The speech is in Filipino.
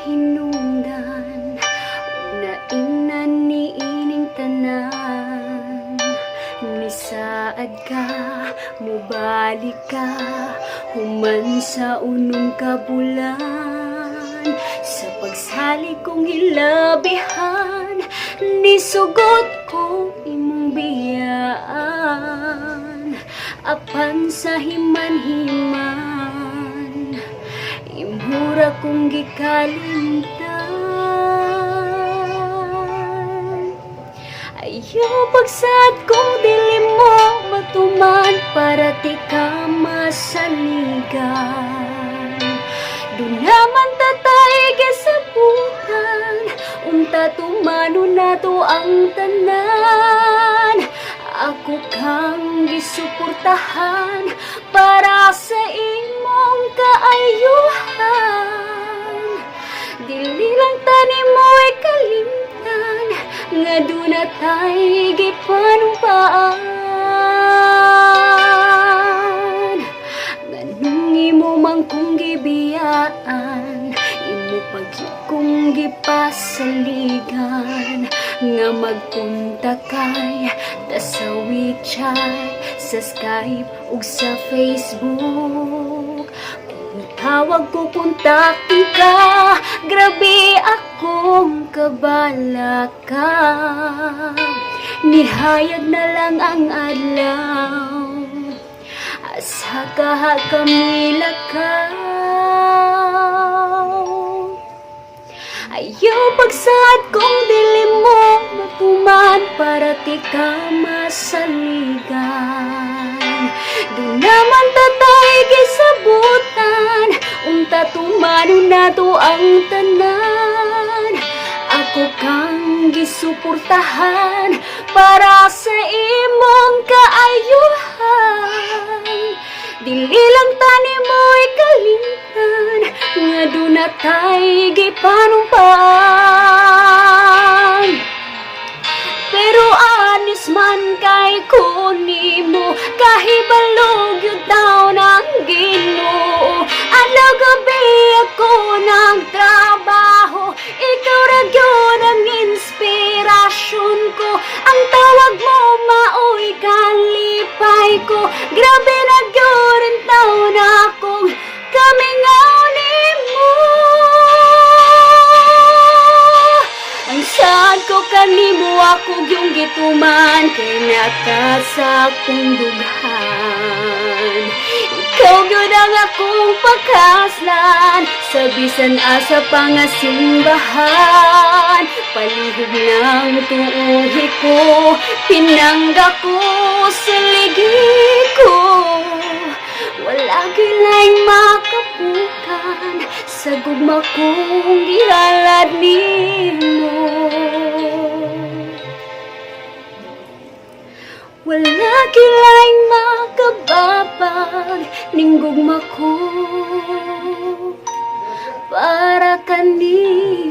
hinungdan, unain ni ining tanan. Nisaad ka, mubalik ka, human sa unong kabulan. Sa pagsali kong hilabihan, nisugot ko imong biyaan. Apan sa himan-himan, imura kong gikalimtan. Ayaw pagsad kong dili mo matuman para di ka masaligan. Doon naman tatay gisabutan, unta tumano na to ang tanan. Ako kang gisuportahan para sa imong kaayuhan. Dili lang tani mo ikalimtan, nga doon na tayo gipanumpaan. Nganong imo man kong gibiyaan, imo pagyud kong gipasaligan. Nga magpunta kay ta sa WeChat, sa Skype ug sa Facebook. Kung tawag ko kontakin ka, grabe akong kabala ka. Nihayag na lang ang adlaw, asa ka kami lakaw. Ayaw pagsad kong dili mo matuman para di ka masaligan. Doon naman tatay gisabutan, unta tumano na to ang tanan. Ako kang gisuportahan para sa imong kaayuhan. Dili lang tani mo ikalimtan, nga doon na tayo gipanumpaan. Pero anis man kay kunimo, kahibalog yung taon ang Ginoo. Adlaw gabi ako ng trabaho, ikaw ra gyud ang inspirasyon ko. Ang tawag mo maoy kalipay ko, grabe na gyud ang taon akong kamingaw nimo. Ang sad ko kanimo ako yung gituman, kay nakasa kong dughan. Ikaw gyud ang akong pagkaslan, sa bisan asa pangasimbahan. Palihog ng tuuhi ko, pinangga ko sa ligi ko. Wala gilaing makapukan sa gugma kong gihalad nimo. Wala gilaing makababag ning gugma ko para kanimo.